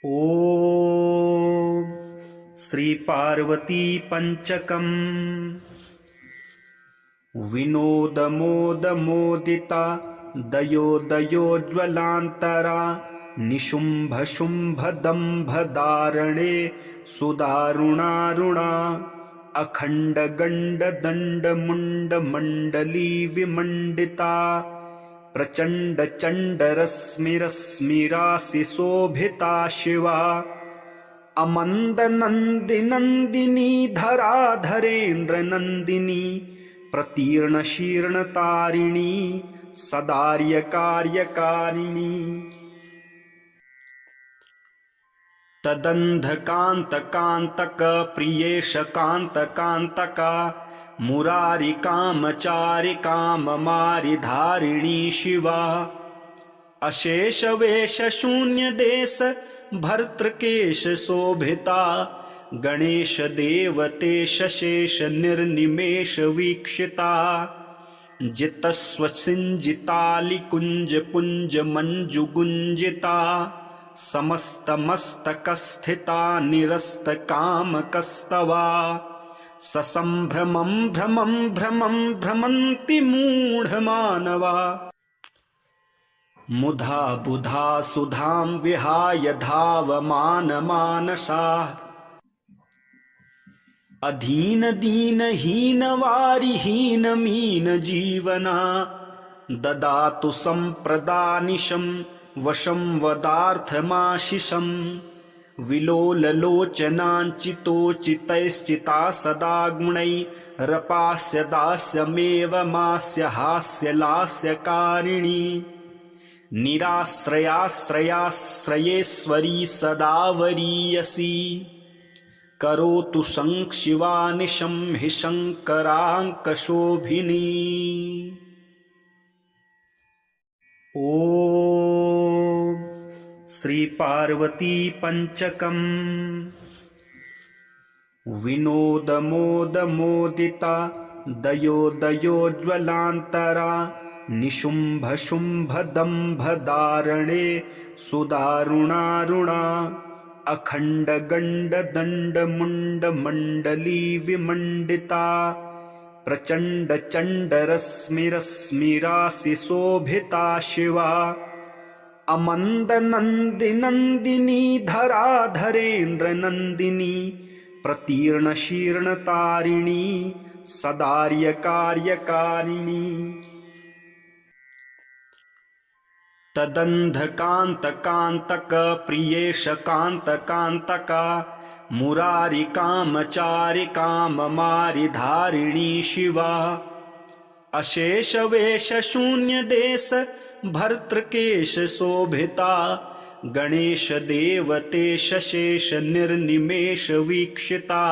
ॐ श्री पार्वती पंचकम् विनोदमोदमोदिता दयोदयोज्ज्वलान्तरा निशुम्भशुम्भदम्भधारणे सुदारुणारुणा अखण्डगण्डदण्डमुण्डमण्डली विमण्डिता प्रचण्डचण्डरश्मिरश्मिरासि शोभिता शिवा अमन्दनन्दिनन्दिनी धराधरेन्द्रनन्दिनी प्रतीर्णशीर्णतारिणी सदार्यकार्यकारिणी तदन्धकान्तकान्तक प्रियेशकान्तकान्तका मुरारिकामचारिकाममारिधारिणी शिवा अशेषवेशशून्यदेश भर्तृकेश शोभिता गणेश देवतेश शेष निर्निमेष वीक्षिता जितस्वसिञ्जितालिकुञ्ज पुञ्ज मञ्जुगुञ्जिता समस्तमस्तकस्थिता निरस्तकामकस्तवा ससम्भ्रमं भ्रमं भ्रमं भ्रमन्ति मूढमानवा मुधा बुधा सुधां विहाय धावमानमानसाः अधीन दीन हीन वारि हीन मीन जीवना ददातु सम्प्रदानिशं वशं वदार्थमाशिषम् विलोललोचनाञ्चितोचितैश्चिता सदा गुणैरपास्य दास्यमेव मास्य हास्यलास्यकारिणी निराश्रयाश्रयाश्रयेश्वरी सदा वरीयसी करोतु संशिवानिशं हि शङ्कराङ्कशोभिनी। ॐ श्री पार्वती पंचकम् विनोदमोदमोदिता दयोदयोज्ज्वलान्तरा निशुम्भशुम्भदम्भधारणे सुदारुणारुणा अखण्डगण्डदण्डमुण्डमण्डली विमण्डिता प्रचण्डचण्डरश्मिरश्मिरासि शोभिता शिवा अमन्दनन्दिनन्दिनी धराधरेन्द्रनन्दिनी प्रतीर्णशीर्णतारिणी सदार्यकार्यकारिणी तदन्धकान्तकान्तक प्रियेशकान्तकान्तका मुरारिकामचारिकाममारिधारिणी शिवा अशेषवेशशून्यदेश भर्तृकेश शोभिता गणेश देवतेश शेष निर्निमेष वीक्षिता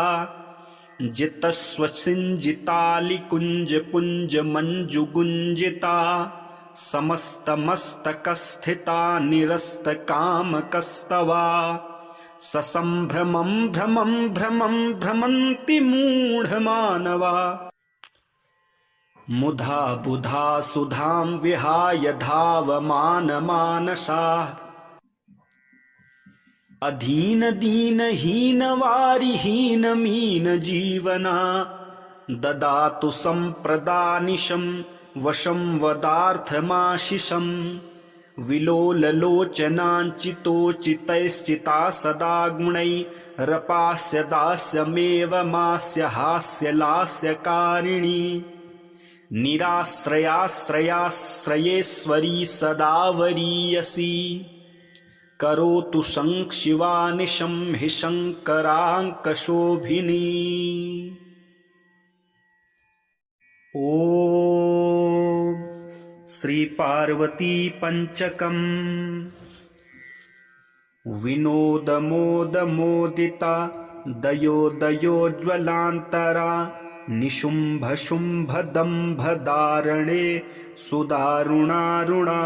जितस्वसिञ्जितालिकुञ्ज पुञ्ज मञ्जुगुञ्जिता समस्तमस्तकस्थिता निरस्तकामकस्तवा ससम्भ्रमं भ्रमं भ्रमं भ्रमन्ति मूढमानवा मुधा बुधा सुधां विहाय धावमानमानसाः अधीन दीन हीन वारि हीन मीन जीवना ददातु सम्प्रदानिशं वशं वदार्थमाशिषम् विलोललोचनाञ्चितोचितैश्चिता सदा गुणैरपास्य दास्यमेव मास्य हास्यलास्यकारिणी निराश्रयाश्रयाश्रयेश्वरी सदा वरीयसी करोतु संशिवानिशं हि शङ्कराङ्कशोभिनी। ॐ श्री पार्वती पंचकम् विनोदमोदमोदिता दयोदयोज्ज्वलान्तरा निशुम्भशुम्भदम्भधारणे सुदारुणारुणा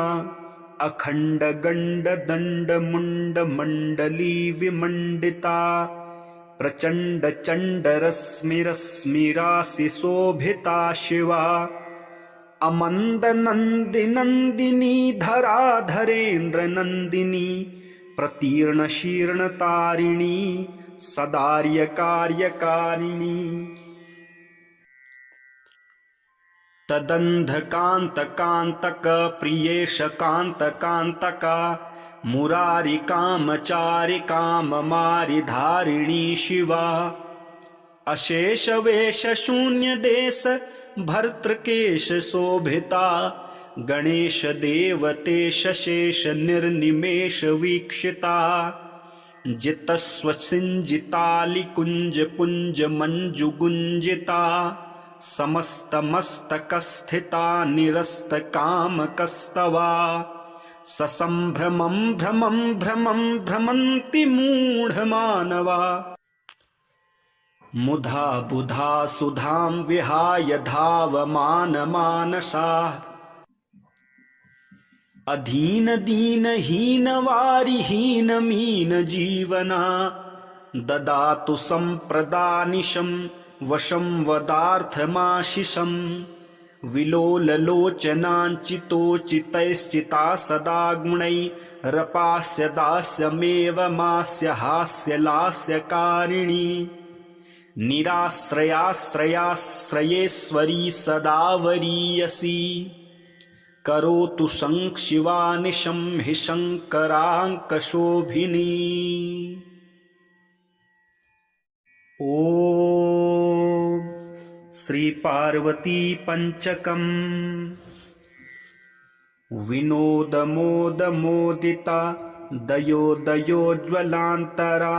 अखण्डगण्डदण्डमुण्डमण्डली विमण्डिता प्रचण्डचण्डरश्मिरश्मिरासि शोभिता शिवा अमन्दनन्दिनन्दिनी धराधरेन्द्रनन्दिनी प्रतीर्ण शीर्ण तारिणी सदार्य कार्यकारिणी तदंधकांत कांतक प्रियेश कांत कांतका मुरारी कामचारि काममारि धारिणी शिवा अशेष वेश शून्य देश भर्तृकेश शोभिता गणेश देवतेश शेष निर्निमेष वीक्षिता जितस्वसिंजितालि कुंज पुंज मंजु गुंजिता समस्त मस्तक स्थिता निरस्त काम कस्तवा ससंभ्रमं भ्रमं भ्रमं भ्रमन्ति मूढ़ मानवा मुधा बुधा सुधां विहाय धावमान मानसा अधीन दीन हीन वारि हीन मीन जीवना ददातु संप्रदानिशं वशं वदार्थमाशिषम् विलोललोचनाञ्चितोचितैश्चिता सदा गुणैरपास्य दास्यमेव मास्य हास्य लास्यकारिणी निराश्रयाश्रयाश्रयेश्वरी सदा वरीयसी करोतु संशिवानिशं हि शङ्कराङ्कशोभिनी ॐ श्री पार्वती पंचकम् विनोद मोद मोदिता दयोदयोज्ज्वलान्तरा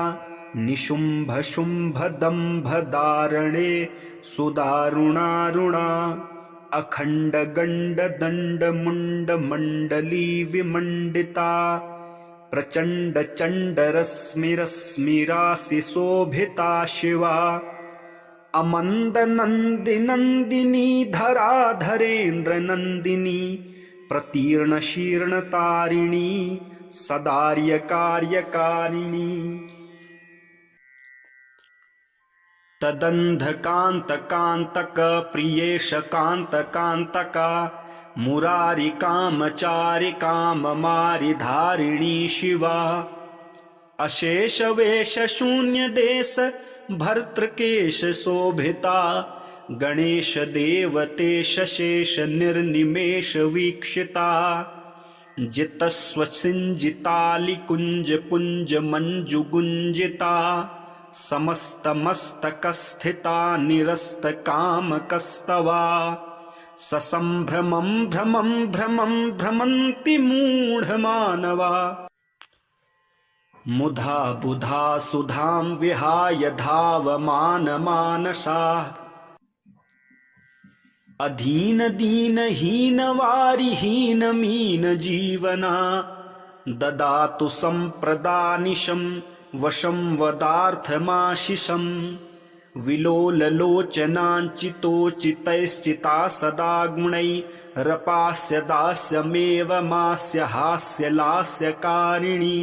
निशुम्भ शुम्भ दम्भ दारणे सुदारुणारुणा अखण्ड गण्ड दण्ड मुण्ड मण्डली विमण्डिता प्रचण्ड चण्ड रश्मि रश्मिरासि शोभिता शिवा अमन्द नन्दी नन्दिनी धराधरेन्द्र नन्दिनी प्रतीर्ण शीर्ण तारिणी सदार्य कार्यकारिणी तदंधकांत कांतक प्रियेश कांत कांतका मुरारी कामचारि काममारि धारिणी शिवा अशेष वेश शून्य देश भर्तृकेश शोभिता गणेश देवतेश शेष निर्निमेष वीक्षिता जितस्वसिंजितालि कुंज पुंज मंजु गुंजिता समस्त मस्तक स्थिता निरस्त काम कस्तवा ससंभ्रमं भ्रमं भ्रमं भ्रमन्ति मूढ़ मानवा मुधा बुधा सुधां विहाय धावमान मानसा अधीन दीन हीन वारि हीन मीन जीवना ददातु संप्रदानिशं वशं वदार्थमाशिषम् विलोललोचनाञ्चितोचितैश्चिता सदा गुणैरपास्य दास्यमेव मास्य हास्य लास्यकारिणी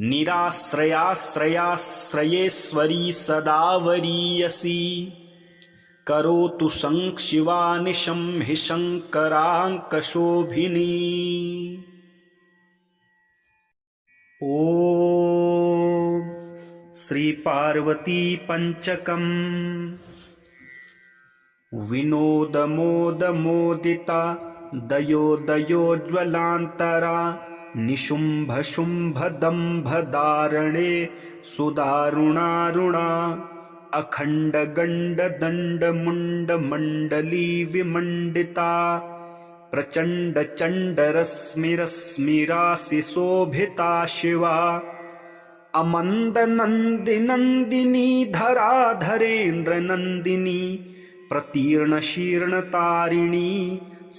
निराश्रयाश्रयाश्रयेश्वरी सदा वरीयसी करोतु संशिवानिशं हि शङ्कराङ्कशोभिनी ॐ श्री पार्वती पंचकम् विनोद मोद मोदिता दयोदयोज्ज्वलान्तरा निशुम्भ शुम्भ दम्भ दारणे सुदारुणारुणा अखण्ड गण्ड दण्ड मुण्ड मण्डली विमण्डिता प्रचण्ड चण्ड रश्मि रश्मिरासि शोभिता शिवा अमन्द नन्दी नन्दिनी धराधरेन्द्र नन्दिनी प्रतीर्ण शीर्ण तारिणी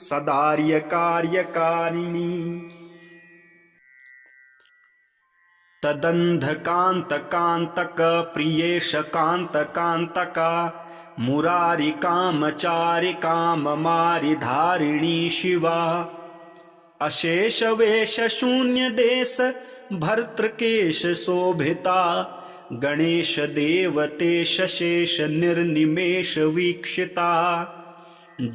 सदार्य कार्यकारिणी तदंधकांत कांतक प्रियेश कांत कांतका मुरारी कामचारि काममारि धारिणी शिवा अशेष वेश शून्य देश भर्तृकेश शोभिता गणेश देवतेश शेष निर्निमेष वीक्षिता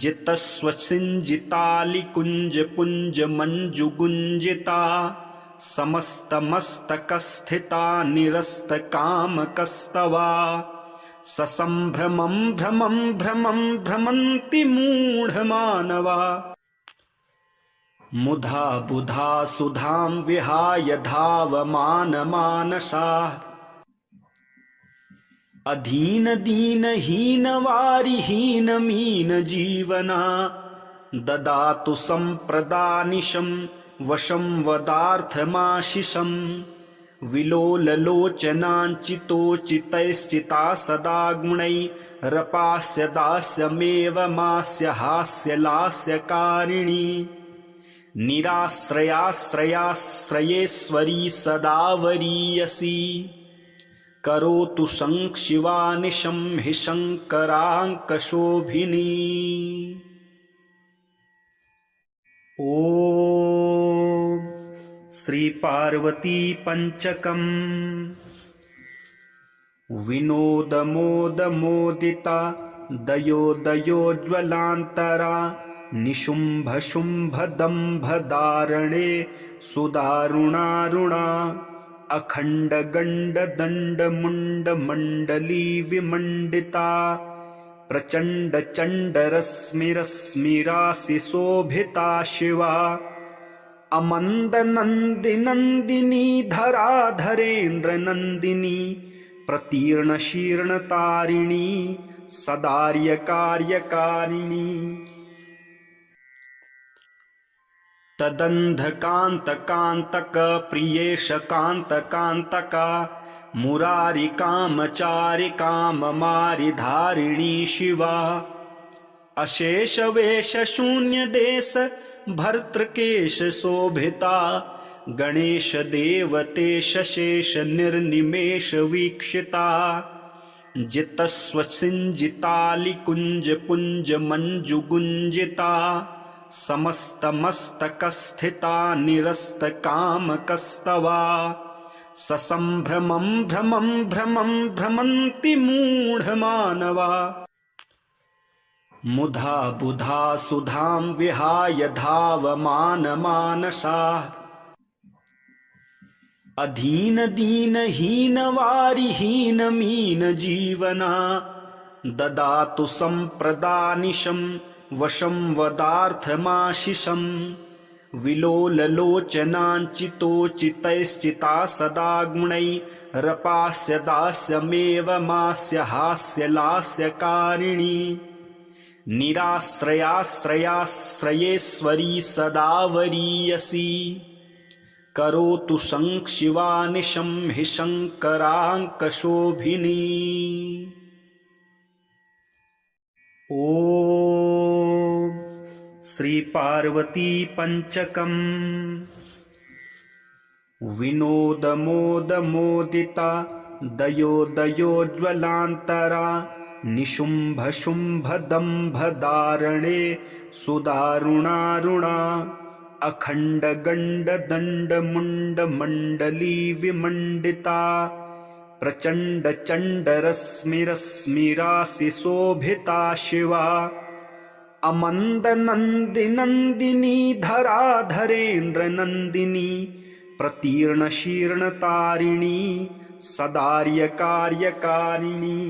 जितस्वसिंजितालि कुंज पुंज मंजु गुंजिता समस्तमस्तकस्थिता निरस्तकामकस्तवा ससम्भ्रमं भ्रमं भ्रमं भ्रमन्ति मूढमानवा मुधा बुधा सुधां विहाय धावमानमानसाः अधीन दीन हीन वारि हीन मीन जीवना ददातु सम्प्रदानिशं वशं वदार्थमाशिषम् विलोललोचनाञ्चितोचितैश्चिता सदा गुणैरपास्य दास्यमेव मास्य हास्यलास्यकारिणी निराश्रयाश्रयाश्रयेश्वरी सदा वरीयसी करोतु संशिवानिशं हि शङ्कराङ्कशोभिनी। ॐ श्री पार्वती पंचकम् विनोदमोदमोदिता दयोदयोज्ज्वलान्तरा निशुम्भशुम्भदम्भधारणे सुदारुणारुणा अखण्डगण्डदण्डमुण्डमण्डली विमण्डिता प्रचण्डचण्डरश्मिरश्मिरासि शोभिता शिवा अमन्दनन्दिनन्दिनी धराधरेन्द्रनन्दिनी प्रतीर्णशीर्णतारिणी सदार्यकार्यकारिणी तदन्धकान्तकान्तक प्रियेशकान्तकान्तका मुरारिकामचारिकाममारिधारिणी शिवा अशेषवेशशून्यदेश भर्तृकेश शोभिता गणेश देवतेश शेष निर्निमेष वीक्षिता जितस्वसिञ्जितालिकुञ्ज पुञ्ज मञ्जुगुञ्जिता समस्तमस्तकस्थिता निरस्तकामकस्तवा ससम्भ्रमं भ्रमं भ्रमं भ्रमन्ति मूढमानवा मुधा बुधा सुधां विहाय धावमानमानसाः अधीन दीन हीन वारि हीन मीन जीवना ददातु सम्प्रदानिशं वशं वदार्थमाशिषम् विलोललोचनाञ्चितोचितैश्चिता सदा गुणैरपास्य दास्यमेव मास्य हास्यलास्यकारिणी निराश्रयाश्रयाश्रयेश्वरी सदा वरीयसी करोतु संशिवानिशं हि शङ्कराङ्कशोभिनी। ॐ श्री पार्वती पंचकम् विनोदमोदमोदिता दयोदयोज्ज्वलान्तरा निशुम्भशुम्भदम्भधारणे सुदारुणारुणा अखण्डगण्डदण्डमुण्डमण्डली विमण्डिता प्रचण्डचण्डरश्मिरश्मिरासि शोभिता शिवा अमन्दनन्दिनन्दिनी धराधरेन्द्रनन्दिनी प्रतीर्णशीर्णतारिणी सदार्यकार्यकारिणी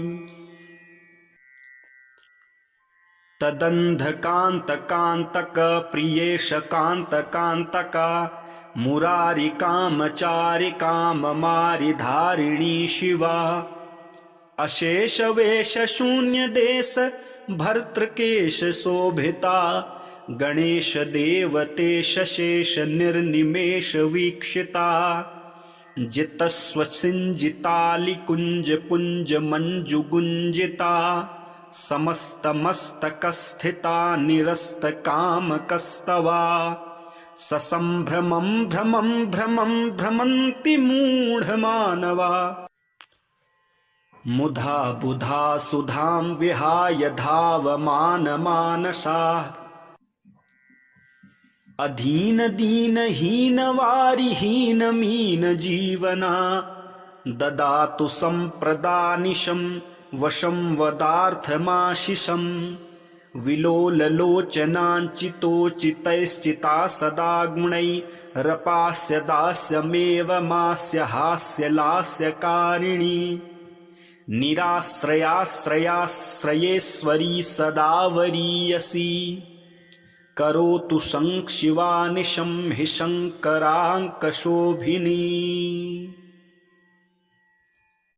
तदन्धकान्तकान्तक प्रियेशकान्तकान्तका मुरारिकामचारिकाममारिधारिणी शिवा अशेषवेशशून्यदेश भर्तृकेश शोभिता गणेश देवतेश शेष निर्निमेष वीक्षिता जितस्वसिञ्जितालिकुञ्ज पुञ्ज मञ्जुगुञ्जिता समस्तमस्तकस्थिता निरस्तकामकस्तवा ससम्भ्रमं भ्रमं भ्रमं भ्रमन्ति मूढमानवा मुधा बुधा सुधां विहाय धावमानमानसाः अधीन दीन हीन वारि हीन मीन जीवना ददातु सम्प्रदानिशं वशं वदार्थमाशिषम् विलोललोचनाञ्चितोचितैश्चिता सदा गुणैरपास्य दास्यमेव मास्य हास्यलास्यकारिणी निराश्रयाश्रयाश्रयेश्वरी सदा वरीयसी करोतु संशिवानिशं हि शङ्कराङ्कशोभिनी।